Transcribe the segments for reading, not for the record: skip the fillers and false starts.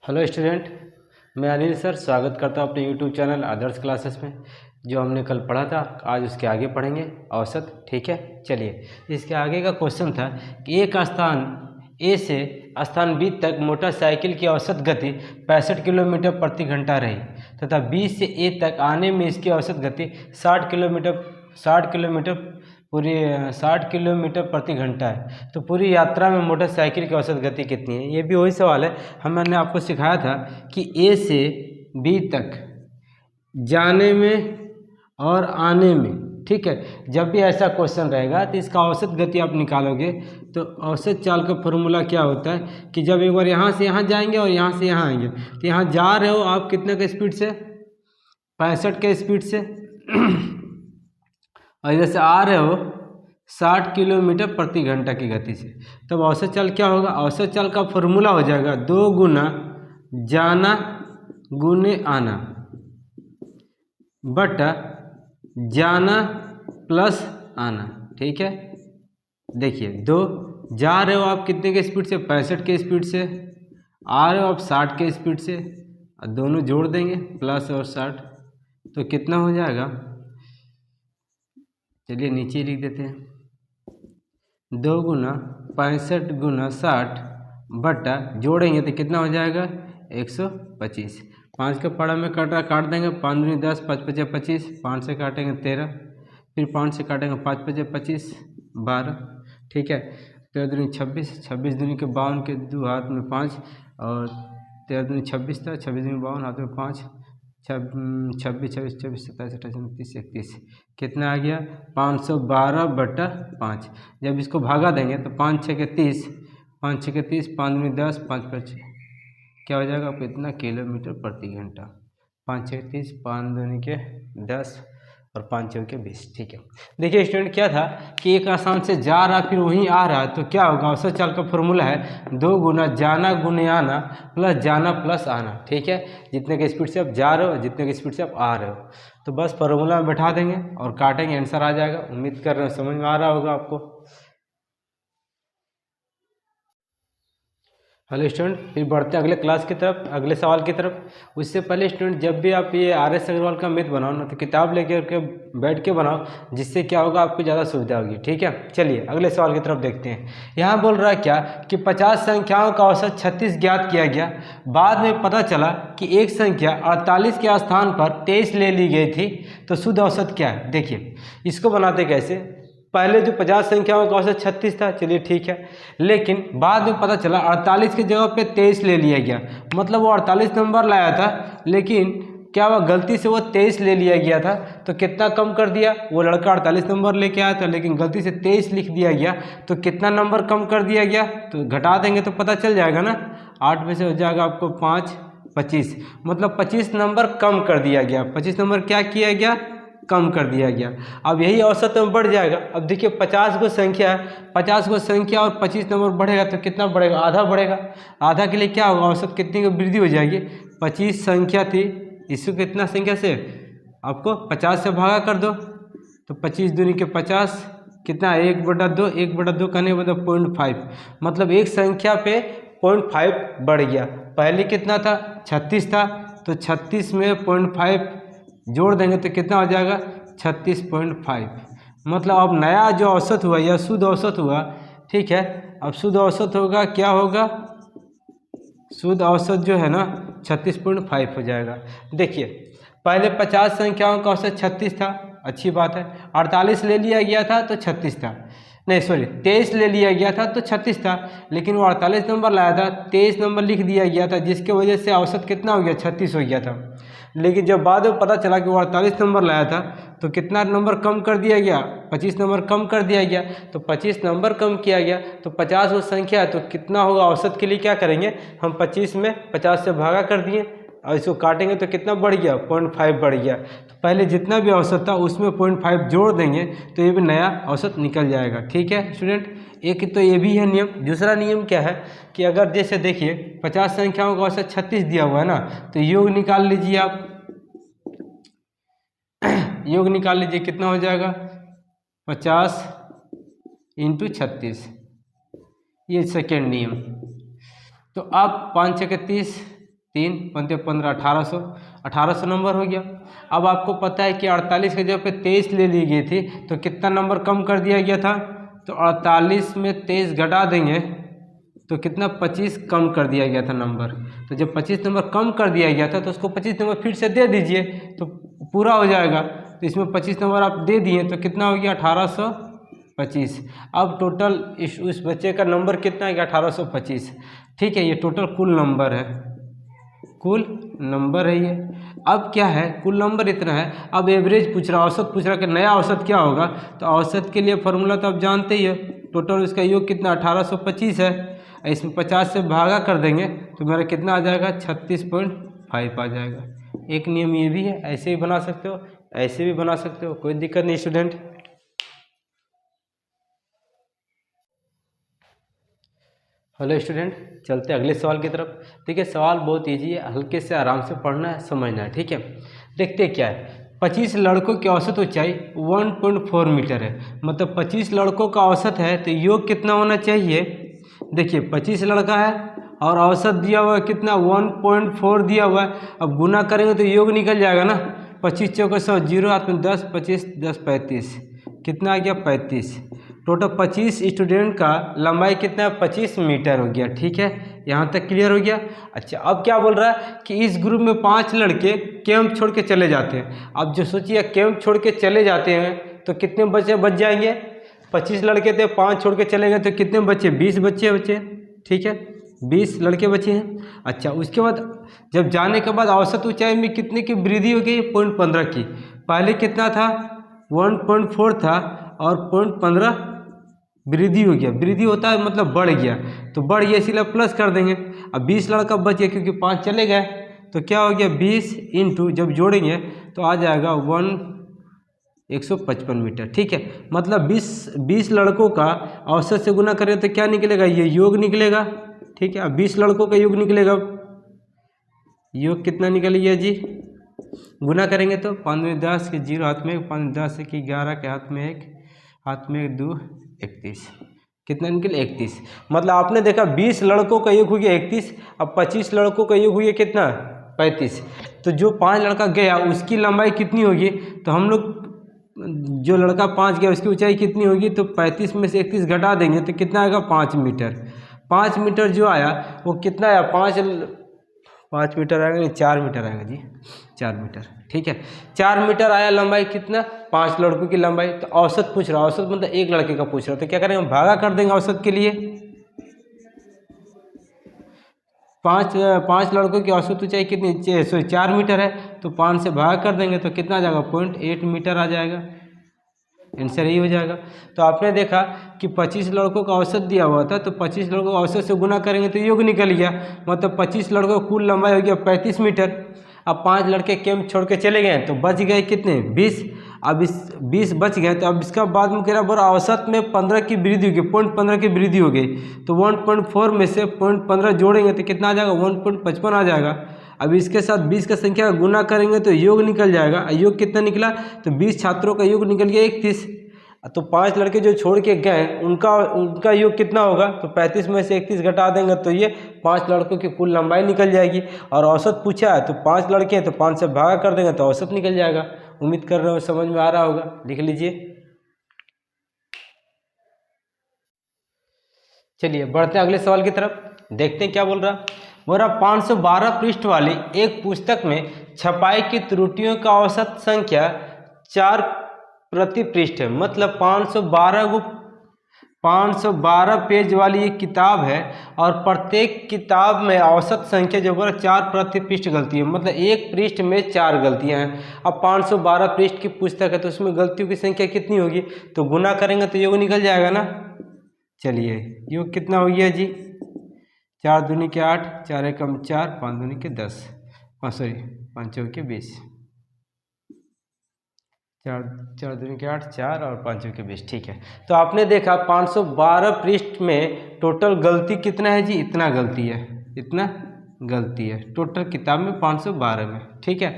Hello student, मैं Anil sir स्वागत करता हूँ अपने यूट्यूब चैनल आदर्श क्लासेस में। जो हमने कल पढ़ा था आज उसके आगे पढ़ेंगे औसत। ठीक है, चलिए इसके आगे का क्वेश्चन था कि एक स्थान ए से स्थान बी तक मोटरसाइकिल की औसत गति 65 किलोमीटर प्रति घंटा रही तथा बी से ए तक आने में इसकी औसत गति 60 किलोमीटर प्रति घंटा है। तो पूरी यात्रा में मोटरसाइकिल की औसत गति कितनी है? ये भी वही सवाल है। मैंने आपको सिखाया था कि ए से बी तक जाने में और आने में, ठीक है, जब भी ऐसा क्वेश्चन रहेगा तो इसका औसत गति आप निकालोगे तो औसत चाल का फॉर्मूला क्या होता है कि जब एक बार यहाँ से यहाँ जाएंगे और यहाँ से यहाँ आएंगे तो यहाँ जा रहे हो आप कितने के स्पीड से? 65 के स्पीड से और इधर से आ रहे हो 60 किलोमीटर प्रति घंटा की गति से। तब औसत चाल क्या होगा? औसत चाल का फॉर्मूला हो जाएगा 2 गुना जाना गुने आना बटा जाना प्लस आना। ठीक है, देखिए 2 जा रहे हो आप कितने के स्पीड से? 65 के स्पीड से। आ रहे हो आप 60 के स्पीड से और दोनों जोड़ देंगे प्लस और 60 तो कितना हो जाएगा? चलिए नीचे लिख देते हैं 2 गुना 65 गुना 60 बटा जोड़ेंगे तो कितना हो जाएगा? 125। 5 का पड़ा में काट देंगे, 5 दूनी 10, 5 पचे 25, 5 से काटेंगे 13, फिर 5 से काटेंगे 5 पचे 25, 12। ठीक है, 13 दूनी 26, 26 दूनी के 52 के 2 हाथ में 5 और 13 दूनी 26 था, 26 दूनी 52 हाथ में 5, 26 27 27 27 28 29 31 कितना आ गया? 512 बटा 5। जब इसको भागा देंगे तो 5 6 के 30, 5 6 के 30, 5 दूनी 10, 5 5 क्या हो जाएगा आपको? इतना किलोमीटर प्रति घंटा। 5 6 30, 5 दूनी के 10 और 5 6 के 20। ठीक है, देखिए स्टूडेंट क्या था कि एक स्थान से जा रहा फिर वहीं आ रहा तो क्या होगा? औसत चाल का फॉर्मूला है 2 गुना जाना गुने आना प्लस जाना प्लस आना। ठीक है, जितने के स्पीड से आप जा रहे हो जितने के स्पीड से आप आ रहे हो तो बस फॉर्मूला में बैठा देंगे और काटेंगे, आंसर आ जाएगा। उम्मीद कर रहे हो समझ में आ रहा होगा आपको। हेलो स्टूडेंट, फिर बढ़ते हैं अगले क्लास की तरफ, अगले सवाल की तरफ। उससे पहले स्टूडेंट जब भी आप ये RS अग्रवाल का मैथ बनाओ ना तो किताब लेकर के बैठ के बनाओ, जिससे क्या होगा आपको ज़्यादा सुविधा होगी। ठीक है, चलिए अगले सवाल की तरफ देखते हैं। यहाँ बोल रहा है क्या कि 50 संख्याओं का औसत 36 ज्ञात किया गया। बाद में पता चला कि एक संख्या 48 के स्थान पर 23 ले ली गई थी, तो शुद्ध औसत क्या है? देखिए इसको बनाते कैसे। पहले जो 50 संख्याओं का औसत 36 था, चलिए ठीक है, लेकिन बाद में पता चला 48 की जगह पे 23 ले लिया गया। मतलब वो 48 नंबर लाया था लेकिन क्या हुआ, गलती से वो 23 ले लिया गया था। तो कितना कम कर दिया? वो लड़का 48 नंबर लेके आया था लेकिन गलती से 23 लिख दिया गया, तो कितना नंबर कम कर दिया गया? तो घटा देंगे तो पता चल जाएगा ना। 8 में से हो जाएगा आपको 5 25, मतलब 25 नंबर कम कर दिया गया। 25 नंबर क्या किया गया? कम कर दिया गया। अब यही औसत में बढ़ जाएगा। अब देखिए 50 को संख्या है, 50 को संख्या और 25 नंबर बढ़ेगा तो कितना बढ़ेगा? आधा बढ़ेगा। आधा के लिए क्या होगा? औसत कितनी की वृद्धि हो जाएगी? 25 संख्या थी, इसको कितना संख्या से आपको 50 से भागा कर दो तो 25 दूनी के 50 कितना? 1/2, 1/2 करने मतलब 0.5, मतलब एक संख्या पे 0.5 बढ़ गया। पहले कितना था? 36 था, तो 36 में 0.5 जोड़ देंगे तो कितना हो जाएगा? 36.5। मतलब अब नया जो औसत हुआ या शुद्ध औसत हुआ, ठीक है, अब शुद्ध औसत होगा क्या होगा? शुद्ध औसत जो है ना 36.5 हो जाएगा। देखिए पहले 50 संख्याओं का औसत 36 था, अच्छी बात है। 48 ले लिया गया था तो 36 था, नहीं सॉरी 23 ले लिया गया था तो 36 था, लेकिन वो 48 नंबर लाया था, 23 नंबर लिख दिया गया था, जिसके वजह से औसत कितना हो गया? 36 हो गया था। लेकिन जब बाद में पता चला कि वो 48 नंबर लाया था तो कितना नंबर कम कर दिया गया? 25 नंबर कम कर दिया गया। तो 25 नंबर कम किया गया तो 50 वो संख्या है तो कितना होगा? औसत के लिए क्या करेंगे हम? 25 में 50 से भागा कर दिए और इसको काटेंगे तो कितना बढ़ गया? 0.5 बढ़ गया। तो पहले जितना भी औसत था उसमें 0.5 जोड़ देंगे तो ये भी नया औसत निकल जाएगा। ठीक है स्टूडेंट, एक तो ये भी है नियम। दूसरा नियम क्या है कि अगर जैसे देखिए 50 संख्याओं का औसत 36 दिया हुआ है ना, तो योग निकाल लीजिए आप। योग निकाल लीजिए, कितना हो जाएगा? 50 × 36, ये सेकेंड नियम। तो अब 5 × 30 3 पंते 15, 1800, 1800 नंबर हो गया। अब आपको पता है कि 48 के जगह पे 23 ले ली गई थी, तो कितना नंबर कम कर दिया गया था? तो 48 में 23 घटा देंगे तो कितना 25 कम कर दिया गया था नंबर। तो जब 25 नंबर कम कर दिया गया था तो उसको 25 नंबर फिर से दे दीजिए तो पूरा हो जाएगा। तो इसमें 25 नंबर आप दे दिए तो कितना हो गया 1825। अब टोटल उस बच्चे का नंबर कितना है? 1825। ठीक है, ये टोटल कुल नंबर है, कुल नंबर है ये। अब क्या है, कुल नंबर इतना है। अब एवरेज पूछ रहा, औसत पूछ रहा कि नया औसत क्या होगा। तो औसत के लिए फॉर्मूला तो आप जानते ही है, टोटल उसका योग कितना 1825 है। इसमें 50 से भागा कर देंगे तो मेरा कितना आ जाएगा 36.5 आ जाएगा। एक नियम ये भी है, ऐसे भी बना सकते हो, ऐसे भी बना सकते हो, कोई दिक्कत नहीं स्टूडेंट। हेलो स्टूडेंट, चलते हैं अगले सवाल की तरफ। ठीक है, सवाल बहुत इजी है, हल्के से आराम से पढ़ना है, समझना है। ठीक है, देखते क्या है। 25 लड़कों की औसत ऊंचाई 1.4 मीटर है, मतलब 25 लड़कों का औसत है तो योग कितना होना चाहिए? देखिए 25 लड़का है और औसत दिया हुआ है कितना 1.4 दिया हुआ है। अब गुना करेंगे तो योग निकल जाएगा ना। 25 चौके 100, 0 हाथ में 10, 25 10 35, कितना आ गया 35। टोटल 25 स्टूडेंट का लंबाई कितना है 25 मीटर हो गया। ठीक है, यहाँ तक क्लियर हो गया। अच्छा, अब क्या बोल रहा है कि इस ग्रुप में 5 लड़के कैंप छोड़ के चले जाते हैं। अब जो सोचिए कैंप छोड़ के चले जाते हैं तो कितने बच्चे बच जाएंगे? 25 लड़के थे, 5 छोड़ के चले गए तो कितने बच्चे? 20 बच्चे बचे। ठीक है, 20 लड़के बचे हैं। अच्छा, उसके बाद जब जाने के बाद औसत ऊंचाई में कितने की वृद्धि हो गई? 0.15 की। पहले कितना था? 1.4 था और 0.15 वृद्धि हो गया। वृद्धि होता है मतलब बढ़ गया, तो बढ़ गया इसीलिए प्लस कर देंगे। अब 20 लड़का बच गया क्योंकि 5 चले गए, तो क्या हो गया 20 इंटू जब जोड़ेंगे तो आ जाएगा 155 मीटर। ठीक है, मतलब 20 लड़कों का औसत से गुना करें तो क्या निकलेगा? ये योग निकलेगा। ठीक है, अब 20 लड़कों का योग निकलेगा। योग कितना निकल गया जी? गुना करेंगे तो 5 में 10 के 0 हाथ में 5 10 के 11 के हाथ में 1 हाथ में 2 31, कितना निकले 31। मतलब आपने देखा 20 लड़कों का योग हो गया 31, अब 25 लड़कों का योग हुआ कितना 35। तो जो 5 लड़का गया उसकी लंबाई कितनी होगी? तो हम लोग जो लड़का 5 गया उसकी ऊंचाई कितनी होगी? तो 35 में से 31 घटा देंगे तो कितना आएगा 5 मीटर। 5 मीटर जो आया वो कितना आया? 5 मीटर आएगा नहीं 4 मीटर आएगा जी, 4 मीटर। ठीक है, 4 मीटर आया लंबाई। कितना? 5 लड़कों की लंबाई। तो औसत पूछ रहा, औसत मतलब एक लड़के का पूछ रहा, तो क्या करेंगे? भागा कर देंगे औसत के लिए। 5 लड़कों की औसत ऊंचाई कितनी? 4 मीटर है, तो 5 से भाग कर देंगे तो कितना आ जाएगा 0.8 मीटर आ जाएगा। आंसर यही हो जाएगा। तो आपने देखा कि 25 लड़कों का औसत दिया हुआ था, तो 25 लड़कों का औसत से गुना करेंगे तो योग निकल गया, मतलब 25 लड़कों का कुल लंबाई हो गया 35 मीटर। अब 5 लड़के कैंप छोड़ के चले गए तो बच गए कितने? 20। अब इस 20 बच गए तो अब इसका बाद में कह रहा बड़ा औसत में 15 की वृद्धि होगी, 0.15 की वृद्धि हो गई। तो 1.4 में से 0.15 जोड़ेंगे तो कितना आ जाएगा? 1.55 आ जाएगा। अब इसके साथ 20 का संख्या गुना करेंगे तो योग निकल जाएगा। योग कितना निकला? तो 20 छात्रों का योग निकल गया 31। तो 5 लड़के जो छोड़ के गए उनका योग कितना होगा? तो 35 में से 31 घटा देंगे तो ये 5 लड़कों की कुल लंबाई निकल जाएगी। और औसत पूछा है तो 5 लड़के हैं तो 5 से भागा कर देंगे तो औसत निकल जाएगा। उम्मीद कर रहे हो समझ में आ रहा होगा, लिख लीजिए। चलिए बढ़ते हैं अगले सवाल की तरफ, देखते हैं क्या बोल रहा। बोल रहा 512 पृष्ठ वाली एक पुस्तक में छपाई की त्रुटियों का औसत संख्या 4 प्रति पृष्ठ है। मतलब 512 पेज वाली एक किताब है और प्रत्येक किताब में औसत संख्या जो बोला 4 प्रति पृष्ठ गलती है, मतलब एक पृष्ठ में 4 गलतियां हैं। अब 512 पृष्ठ की पुस्तक है तो उसमें गलतियों की संख्या कितनी होगी? तो गुना करेंगे तो योग निकल जाएगा ना। चलिए योग कितना हो गया जी? 4 दूनी के 8, 4 एकम 4, 5 दूनी के 10, 5 चौके के 20, 4 दूनी के 8, 4 और 5 चौके 20। ठीक है, तो आपने देखा 512 पृष्ठ में टोटल गलती कितना है जी? इतना गलती है, इतना गलती है टोटल किताब में 512 में। ठीक है,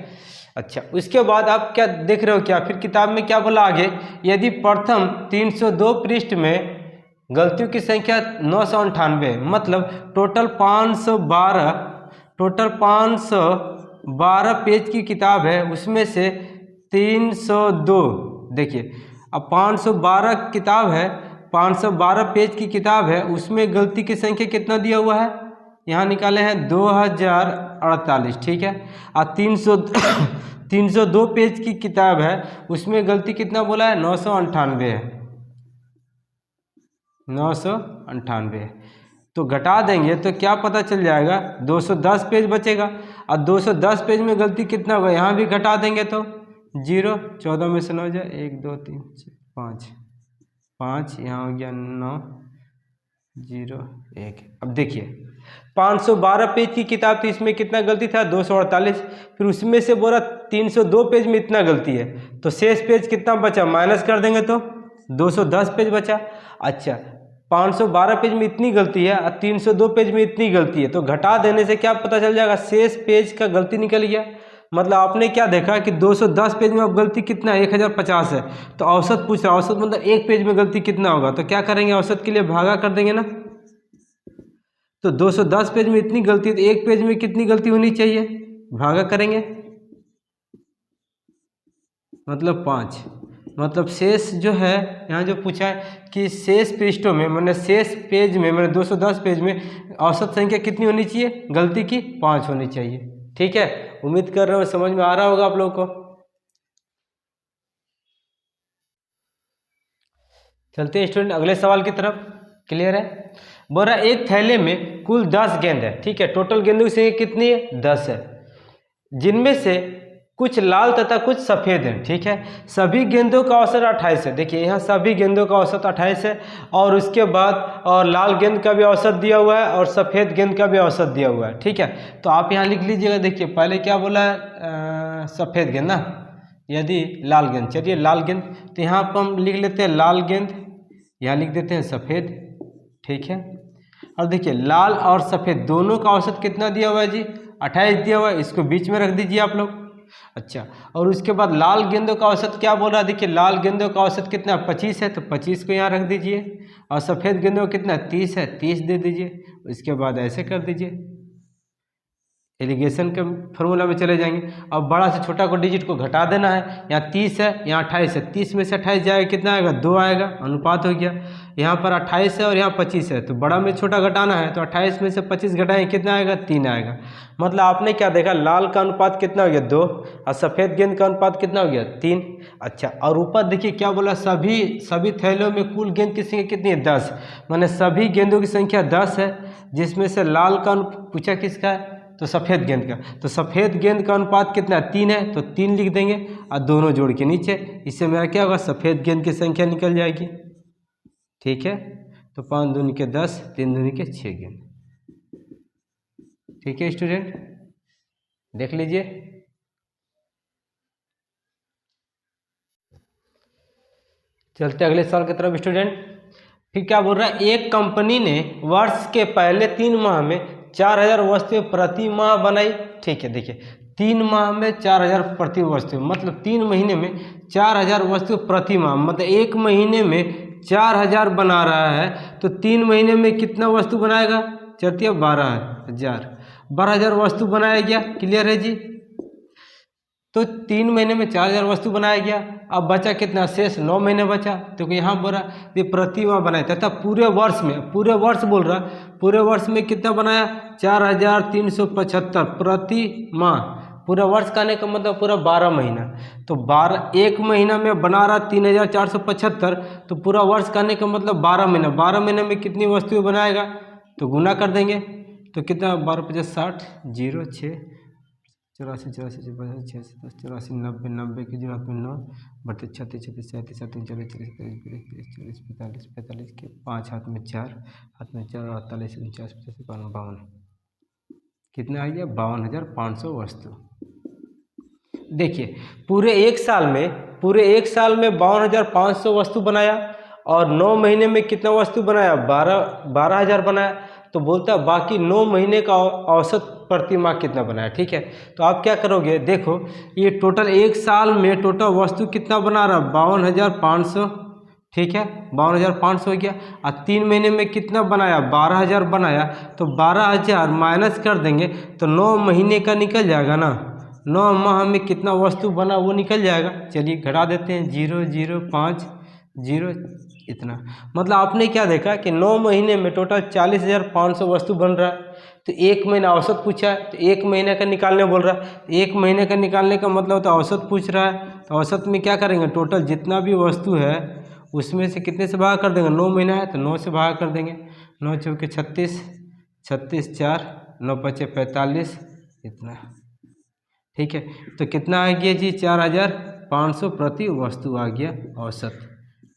अच्छा उसके बाद आप क्या देख रहे हो? क्या फिर किताब में क्या बोला आगे? यदि प्रथम 302 पृष्ठ में गलतियों की संख्या 998, मतलब टोटल 512 टोटल 512 पेज की किताब है, उसमें से 302, देखिए अब 512 किताब है, 512 पेज की किताब है, उसमें गलती की संख्या कितना दिया हुआ है, यहाँ निकाले हैं 2048, ठीक है। और 302 पेज की किताब है, उसमें गलती कितना बोला है, 998 है, 998 है। तो घटा देंगे तो क्या पता चल जाएगा, 210 पेज बचेगा। और 210 पेज में गलती कितना होगा, यहाँ भी घटा देंगे तो 0, 14 में से 9 जाए, 1 2 3 4 5, यहाँ हो गया 9 0 1। अब देखिए 512 पेज की किताब थी, इसमें कितना गलती था, 248। फिर उसमें से बोला 302 पेज में इतना गलती है, तो शेष पेज कितना बचा, माइनस कर देंगे तो 210 पेज बचा। अच्छा 512 पेज में इतनी गलती है और 302 पेज में इतनी गलती है, तो घटा देने से क्या पता चल जाएगा, शेष पेज का गलती निकल गया। मतलब आपने क्या देखा कि 210 पेज में अब गलती कितना है, 1050 है, तो औसत पूछ रहा है, औसत मतलब एक पेज में गलती कितना होगा, तो क्या करेंगे, औसत के लिए भागा कर देंगे ना। तो 210 पेज में इतनी गलती है, तो एक पेज में कितनी गलती होनी चाहिए, भागा करेंगे मतलब 5। मतलब शेष जो है, यहाँ जो पूछा है कि शेष पृष्ठों में, मैंने शेष पेज में, मैंने 210 पेज में औसत संख्या कितनी होनी चाहिए, गलती की 5 होनी चाहिए। ठीक है, उम्मीद कर रहा हूँ समझ में आ रहा होगा आप लोगों को। चलते हैं स्टूडेंट अगले सवाल की तरफ। क्लियर है, बोला एक थैले में कुल 10 गेंद है, ठीक है, टोटल गेंदों की संख्या कितनी है, 10 है, जिनमें से कुछ लाल तथा कुछ सफ़ेद हैं, ठीक है। सभी गेंदों का औसत 28 है, देखिए यहाँ सभी गेंदों का औसत 28 है, और उसके बाद और लाल गेंद का भी औसत दिया हुआ है और सफ़ेद गेंद का भी औसत दिया हुआ है, ठीक है। तो आप यहाँ लिख लीजिएगा, देखिए पहले क्या बोला है, सफ़ेद गेंद ना, यदि लाल गेंद, चलिए लाल गेंद, तो यहाँ पर हम लिख लेते हैं लाल गेंद, यहाँ लिख देते हैं सफ़ेद, ठीक है। और देखिए लाल और सफ़ेद दोनों का औसत कितना दिया हुआ है जी, 28 दिया हुआ है, इसको बीच में रख दीजिए आप लोग। अच्छा, और उसके बाद लाल गेंदों का औसत क्या बोल रहा है, देखिए लाल गेंदों का औसत कितना 25 है, तो 25 को यहाँ रख दीजिए, और सफ़ेद गेंदों का कितना 30 है, 30 दे दीजिए। इसके बाद ऐसे कर दीजिए, एलिगेशन के फॉर्मूला में चले जाएंगे। अब बड़ा से छोटा को डिजिट को घटा देना है, यहाँ 30 है, यहाँ 28 है, 30 में से 28 जाएगा कितना आएगा, 2 आएगा, अनुपात हो गया। यहाँ पर 28 है और यहाँ 25 है, तो बड़ा में छोटा घटाना है, तो 28 में से 25 घटाएंगे कितना आएगा, 3 आएगा। मतलब आपने क्या देखा, लाल का अनुपात कितना हो गया, 2, और सफ़ेद गेंद का अनुपात कितना हो गया, 3। अच्छा, और ऊपर देखिए क्या बोला, सभी थैलों में कुल गेंद की संख्या कितनी है, 10, माने सभी गेंदों की संख्या 10 है, जिसमें से लाल का पूछा किसका है, तो सफ़ेद गेंद का, तो सफ़ेद गेंद का अनुपात कितना 3 है, तो 3 लिख देंगे, और दोनों जोड़ के नीचे, इससे मेरा क्या होगा, सफ़ेद गेंद की संख्या निकल जाएगी। ठीक है, तो 5 दूनी के 10, 3 दूनी के 6 गेंद। ठीक है स्टूडेंट, देख लीजिए। चलते अगले सवाल की तरफ स्टूडेंट। फिर क्या बोल रहा है, एक कंपनी ने वर्ष के पहले 3 माह में 4000 वस्तुएं प्रति माह बनाई, ठीक है। देखिए 3 माह में 4000 प्रति वस्तु, मतलब 3 महीने में 4000 वस्तु प्रति माह, मतलब एक महीने में 4000 बना रहा है, तो 3 महीने में कितना वस्तु बनाएगा, चलिए 12,000 वस्तु बनाया गया। क्लियर है जी, तो 3 महीने में 4000 वस्तु बनाया गया। अब बचा कितना, शेष 9 महीने बचा, तो यहाँ बोल रहा ये प्रति माह बनाया तथा पूरे वर्ष में, पूरे वर्ष बोल रहा, पूरे वर्ष में कितना बनाया, 4375 प्रति माह। पूरा वर्ष कहने का मतलब पूरा 12 महीना, तो 1 महीना में बना रहा 3475, तो पूरा वर्ष कहने का मतलब 12 महीना, 12 महीने में कितनी वस्तुएं बनाएगा, तो गुना कर देंगे, तो कितना 12×5 60, 0 6 84 84 86 84 90 90 की जगह पे 9 बटे 36 36 37 37 40 40 45 45 के 5 हाथ में 4 48 49 50 52 कितना आ गया, 52,500 वस्तु। देखिए पूरे एक साल में 52,500 वस्तु बनाया, और 9 महीने में कितना वस्तु बनाया, 12,000 बनाया, तो बोलता है बाकी 9 महीने का औसत प्रति माह कितना बनाया। ठीक है, तो आप क्या करोगे, देखो ये टोटल एक साल में टोटल वस्तु कितना बना रहा, 52,500 ठीक है, 52,500 हो गया। और 3 महीने में कितना बनाया, 12,000 बनाया, तो 12,000 माइनस कर देंगे तो 9 महीने का निकल जाएगा ना। 9 माह में कितना वस्तु बना वो निकल जाएगा। चलिए घटा देते हैं, 0 0 5 0 इतना। मतलब आपने क्या देखा कि 9 महीने में टोटल 40,500 वस्तु बन रहा है। तो एक महीना औसत पूछा है, तो एक महीने का निकालने बोल रहा है। एक महीने का निकालने का मतलब तो औसत पूछ रहा है, तो औसत में क्या करेंगे, टोटल जितना भी वस्तु है उसमें से कितने से भाग कर देंगे, 9 महीना है तो 9 से भाग कर देंगे। 9 चौके 36, 36 4, 9 पचे 45 इतना। ठीक है, तो कितना आ गया जी, 4,500 प्रति वस्तु आ गया औसत।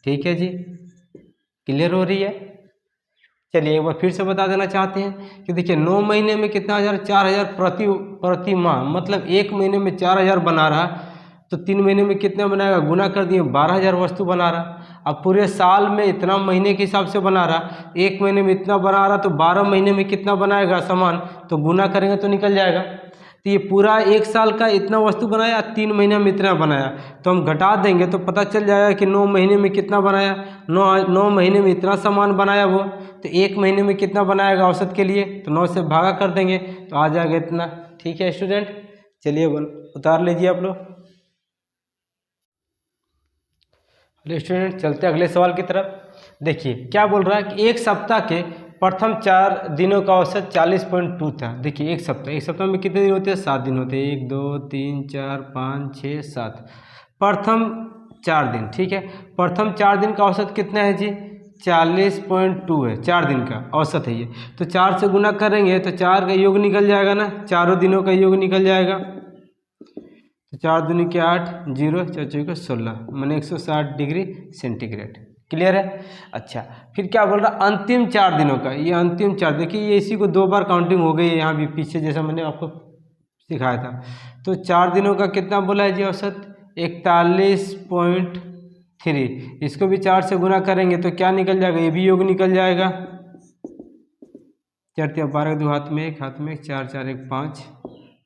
ठीक है जी, क्लियर हो रही है। चलिए एक बार फिर से बता देना चाहते हैं कि देखिए 9 महीने में कितना हज़ार, 4,000 प्रति माह, मतलब एक महीने में 4,000 बना रहा, तो 3 महीने में कितना बनाएगा, गुना कर दिए 12,000 वस्तु बना रहा। अब पूरे साल में इतना महीने के हिसाब से बना रहा, एक महीने में इतना बना रहा, तो 12 महीने में कितना बनाएगा सामान, तो गुना करेंगे तो निकल जाएगा। तो ये पूरा एक साल का इतना वस्तु बनाया, 3 महीने में इतना बनाया, तो हम घटा देंगे तो पता चल जाएगा कि 9 महीने में कितना बनाया। 9 महीने में इतना सामान बनाया वो, तो एक महीने में कितना बनाएगा औसत के लिए, तो 9 से भागा कर देंगे तो आ जाएगा इतना। ठीक है स्टूडेंट, चलिए उतार लीजिए आप लोग। हेलो स्टूडेंट, चलते अगले सवाल की तरफ। देखिए क्या बोल रहा है कि एक सप्ताह के प्रथम 4 दिनों का औसत 40.2 था। देखिए एक सप्ताह में कितने दिन होते हैं, 7 दिन होते हैं, 1 2 3 4 5 6 7, प्रथम 4 दिन। ठीक है, प्रथम 4 दिन का औसत कितना है जी, 40.2 है, 4 दिन का औसत है ये। तो 4 से गुना करेंगे तो 4 का योग निकल जाएगा ना, चारों दिनों का योग निकल जाएगा। तो 4 दूनी के 8, 0 4 चौके 16, मैंने 160 डिग्री सेंटीग्रेड। क्लियर है। अच्छा फिर क्या बोल रहा, अंतिम 4 दिनों का, ये अंतिम 4, देखिए ये इसी को 2 बार काउंटिंग हो गई है यहाँ भी पीछे, जैसा मैंने आपको सिखाया था। तो 4 दिनों का कितना बोला है जी औसत, 41.3। इसको भी 4 से गुना करेंगे तो क्या निकल जाएगा, ये भी योग निकल जाएगा। 4 3 12 2 हाथ में 1, हाथ में 1, 4 4 1 5,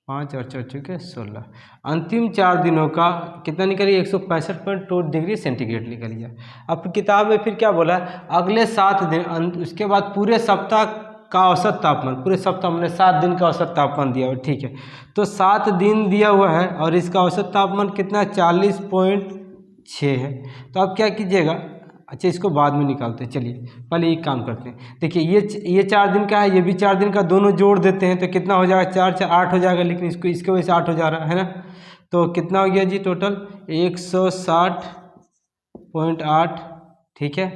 5 और 4 चौके 16। अंतिम 4 दिनों का कितना निकलिए, 165.2 डिग्री सेंटीग्रेड निकल गया। अब किताब में फिर क्या बोला, अगले 7 दिन, उसके बाद पूरे सप्ताह का औसत तापमान, पूरे सप्ताह मैंने 7 दिन का औसत तापमान दिया हुआ। ठीक है, तो 7 दिन दिया हुआ है और इसका औसत तापमान कितना, 40.6 है। तो आप क्या कीजिएगा, अच्छा इसको बाद में निकालते हैं, चलिए पहले एक काम करते हैं। देखिए ये 4 दिन का है, ये भी 4 दिन का, दोनों जोड़ देते हैं तो कितना हो जाएगा, 4 4 8 हो जाएगा, लेकिन इसके वजह से 8 हो जा रहा है ना। तो कितना हो गया जी टोटल, 160.8। ठीक है,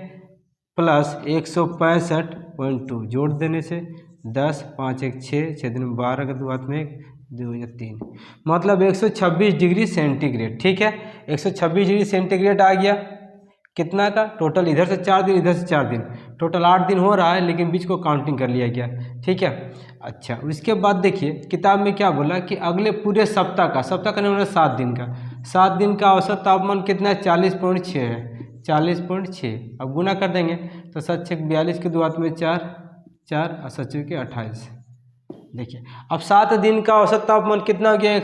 प्लस 165.2 जोड़ देने से 10 5 1 6 6 दिन 12 का 2 हाथ में 1 2 या 3, मतलब 126 डिग्री सेंटीग्रेड। ठीक है, 126 डिग्री सेंटीग्रेड आ गया कितना का, टोटल इधर से 4 दिन इधर से 4 दिन, टोटल 8 दिन हो रहा है, लेकिन बीच को काउंटिंग कर लिया गया। ठीक है, अच्छा उसके बाद देखिए किताब में क्या बोला कि अगले पूरे सप्ताह का नहीं होना 7 दिन का, 7 दिन का औसत तापमान कितना है, 40.6 है, 40.6। अब गुना कर देंगे तो 7 6 42 के 2 हाथ में 4 4 और 7 के 28। देखिए अब 7 दिन का औसत तापमान कितना हो गया,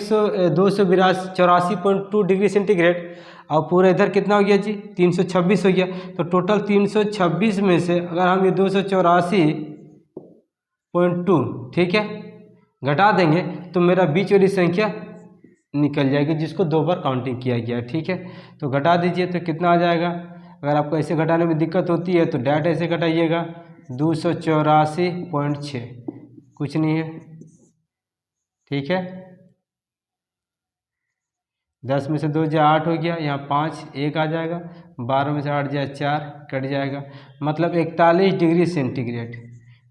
284.2 डिग्री सेंटीग्रेड। और पूरा इधर कितना हो गया जी, 326 हो गया। तो टोटल 326 में से अगर हम ये 284.2, ठीक है, घटा देंगे तो मेरा बीच वाली संख्या निकल जाएगी, जिसको 2 बार काउंटिंग किया गया है। ठीक है, तो घटा दीजिए तो कितना आ जाएगा। अगर आपको ऐसे घटाने में दिक्कत होती है तो डायरेक्ट ऐसे घटाइएगा, 284.6 कुछ नहीं है। ठीक है, 10 में से 2 जाए 8 हो गया, यहाँ 5 1 आ जाएगा, 12 में से 8 जाए 4 कट जाएगा, मतलब 41 डिग्री सेंटीग्रेड।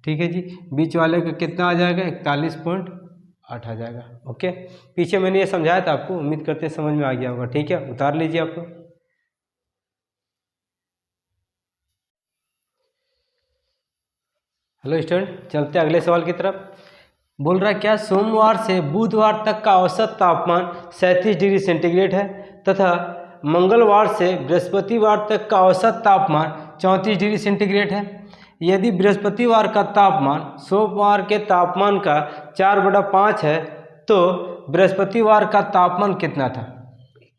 ठीक है जी, बीच वाले का कितना आ जाएगा, 41.8 आ जाएगा। ओके, पीछे मैंने ये समझाया था आपको, उम्मीद करते हैं समझ में आ गया होगा। ठीक है, उतार लीजिए आप लोग। हेलो स्टूडेंट, चलते अगले सवाल की तरफ। बोल रहा है क्या सोमवार से बुधवार तक का औसत तापमान 37 डिग्री सेंटीग्रेड है तथा मंगलवार से बृहस्पतिवार तक का औसत तापमान 34 डिग्री सेंटीग्रेड है। यदि बृहस्पतिवार का तापमान सोमवार के तापमान का 4/5 है तो बृहस्पतिवार का तापमान कितना था।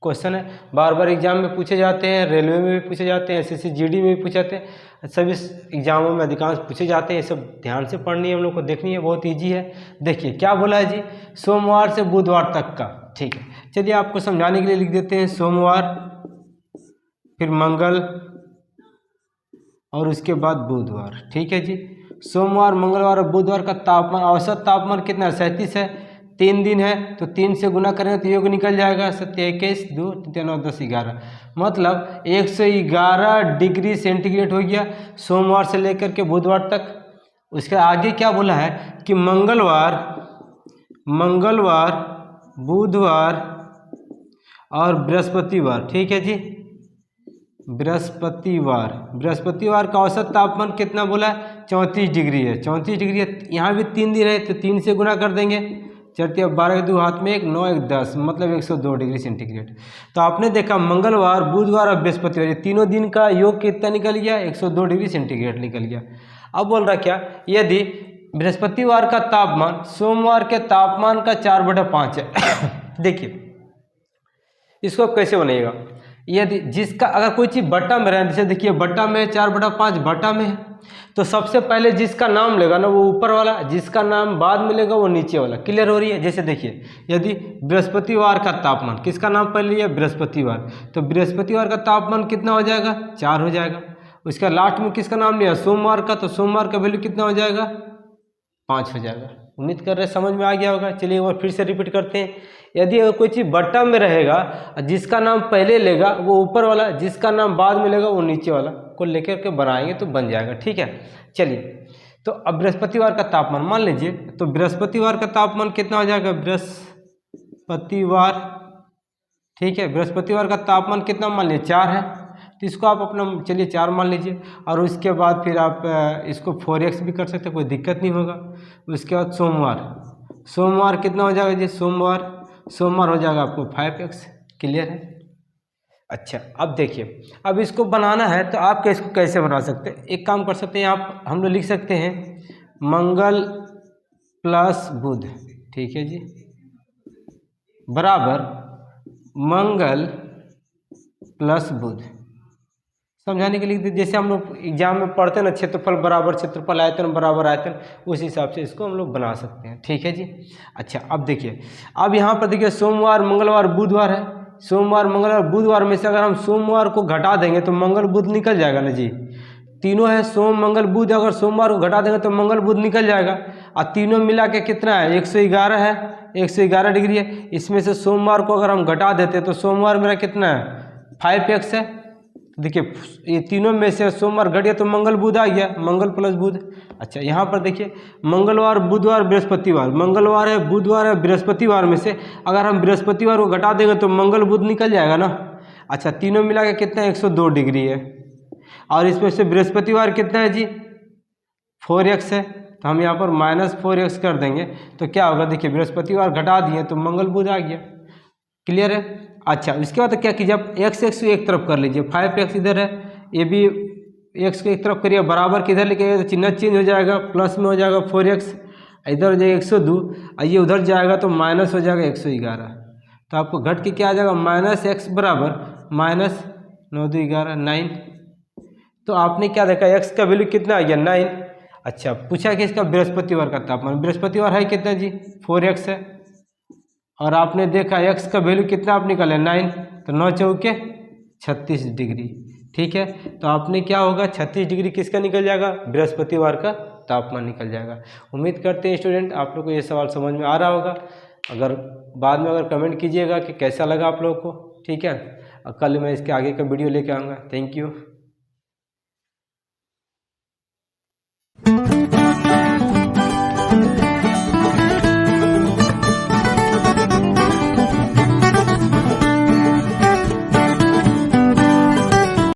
क्वेश्चन है, बार बार एग्जाम में पूछे जाते हैं, रेलवे में भी पूछे जाते हैं, एसएससी जीडी में भी पूछे जाते हैं, सभी एग्जामों में अधिकांश पूछे जाते हैं। ये सब ध्यान से पढ़नी है हम लोग को, देखनी है, बहुत ईजी है। देखिए क्या बोला है जी, सोमवार से बुधवार तक का। ठीक है, चलिए आपको समझाने के लिए लिख देते हैं सोमवार, फिर मंगल और उसके बाद बुधवार। ठीक है जी, सोमवार, मंगलवार और बुधवार का तापमान, औसत तापमान कितना है, 37 है। 3 दिन है तो 3 से गुना करेंगे तो योग निकल जाएगा 21, 2, 3, 9, 10, 11, मतलब 111 डिग्री सेंटीग्रेड हो गया सोमवार से लेकर के बुधवार तक। उसके आगे क्या बोला है कि मंगलवार, बुधवार और बृहस्पतिवार। ठीक है जी, बृहस्पतिवार का औसत तापमान कितना बोला है, 34 डिग्री है। 34 डिग्री है, यहाँ भी 3 दिन है तो 3 से गुना कर देंगे। चलते अब 12 के 2 हाथ में 1, 9, 1, 10, मतलब 102 डिग्री सेंटीग्रेड। तो आपने देखा मंगलवार, बुधवार और बृहस्पतिवार ये तीनों दिन का योग कितना निकल गया, 102 डिग्री सेंटीग्रेड निकल गया। अब बोल रहा क्या, यदि बृहस्पतिवार का तापमान सोमवार के तापमान का 4/5 है देखिए इसको आप कैसे बनाइएगा, यदि जिसका अगर कोई चीज़ बट्टा में रहे, जैसे देखिए बट्टा में 4/5 बट्टा में है, तो सबसे पहले जिसका नाम लेगा ना वो ऊपर वाला, जिसका नाम बाद में लेगा वो नीचे वाला। क्लियर हो रही है। जैसे देखिए यदि बृहस्पतिवार का तापमान, किसका नाम पहले लिया, बृहस्पतिवार, तो बृहस्पतिवार का तापमान कितना हो जाएगा, 4 हो जाएगा। उसका लास्ट में किसका नाम लिया, सोमवार का, तो सोमवार का वैल्यू कितना हो जाएगा, 5 हो जाएगा। उम्मीद कर रहे समझ में आ गया होगा। चलिए एक बार फिर से रिपीट करते हैं। यदि अगर कोई चीज़ बट्टा में रहेगा, जिसका नाम पहले लेगा वो ऊपर वाला, जिसका नाम बाद में लेगा वो नीचे वाला को लेकर के बनाएंगे तो बन जाएगा। ठीक है, चलिए तो अब बृहस्पतिवार का तापमान मान लीजिए, तो बृहस्पतिवार का तापमान कितना हो जाएगा, बृहस्पतिवार, ठीक है, बृहस्पतिवार का तापमान कितना मान लीजिए 4 है, तो इसको आप अपना चलिए 4 मान लीजिए, और उसके बाद फिर आप इसको 4x भी कर सकते हैं, कोई दिक्कत नहीं होगा। उसके बाद सोमवार कितना हो जाएगा जी, सोमवार हो जाएगा आपको 5x। क्लियर है। अच्छा अब देखिए, अब इसको बनाना है तो आप इसको कैसे बना सकते हैं, एक काम कर सकते हैं, आप हम लोग लिख सकते हैं मंगल प्लस बुध, ठीक है जी, बराबर मंगल प्लस बुध। समझाने के लिए जैसे हम लोग एग्जाम में पढ़ते हैं ना, क्षेत्रफल बराबर क्षेत्रफल, आयतन बराबर आयतन, उस हिसाब से इसको हम लोग बना सकते हैं। ठीक है जी। अच्छा अब देखिए, अब यहाँ पर देखिए सोमवार, मंगलवार, बुधवार है, सोमवार, मंगलवार, बुधवार में से अगर हम सोमवार को घटा देंगे तो मंगल बुध निकल जाएगा ना जी। तीनों है सोम मंगल बुध, अगर सोमवार को घटा देंगे तो मंगल बुध निकल जाएगा, और तीनों मिला के कितना है 111 है, 111 डिग्री है। इसमें से सोमवार को अगर हम घटा देते तो सोमवार मेरा कितना है 5x है। देखिए ये तीनों में से सोमवार घट गया तो मंगल बुध आ गया, मंगल प्लस बुध। अच्छा यहाँ पर देखिए मंगलवार, बुधवार, बृहस्पतिवार, मंगलवार है, बुधवार है, बृहस्पतिवार में से अगर हम बृहस्पतिवार को घटा देंगे तो मंगल बुध निकल जाएगा ना। अच्छा तीनों मिला के कितना 102 डिग्री है, और इसमें से बृहस्पतिवार कितना है जी 4x है, तो हम यहाँ पर -4x कर देंगे तो क्या होगा, देखिए बृहस्पतिवार घटा दिए तो मंगल बुध आ गया। क्लियर है। अच्छा इसके बाद क्या कीजिए, आप x को एक तरफ कर लीजिए, 5x इधर है, ये भी x को एक तरफ करिए, बराबर किधर लेके तो चिन्ह चेंज हो जाएगा, प्लस में हो जाएगा 4x, इधर हो जाएगा 102, ये उधर जाएगा तो माइनस हो जाएगा 111, तो आपको घट के क्या आ जाएगा -x बराबर -9 2 11 9। तो आपने क्या देखा, x का वैल्यू कितना आ गया 9। अच्छा पूछा कि इसका बृहस्पतिवार का तापमान, बृहस्पतिवार है कितना जी 4x है, और आपने देखा x का वैल्यू कितना आप निकाले 9, तो 9 चौके 36 डिग्री। ठीक है, तो आपने क्या होगा 36 डिग्री किसका निकल जाएगा, बृहस्पतिवार का तापमान निकल जाएगा। उम्मीद करते हैं स्टूडेंट आप लोग को ये सवाल समझ में आ रहा होगा। अगर बाद में अगर कमेंट कीजिएगा कि कैसा लगा आप लोगों को। ठीक है, कल मैं इसके आगे का वीडियो लेके आऊँगा। Thank you.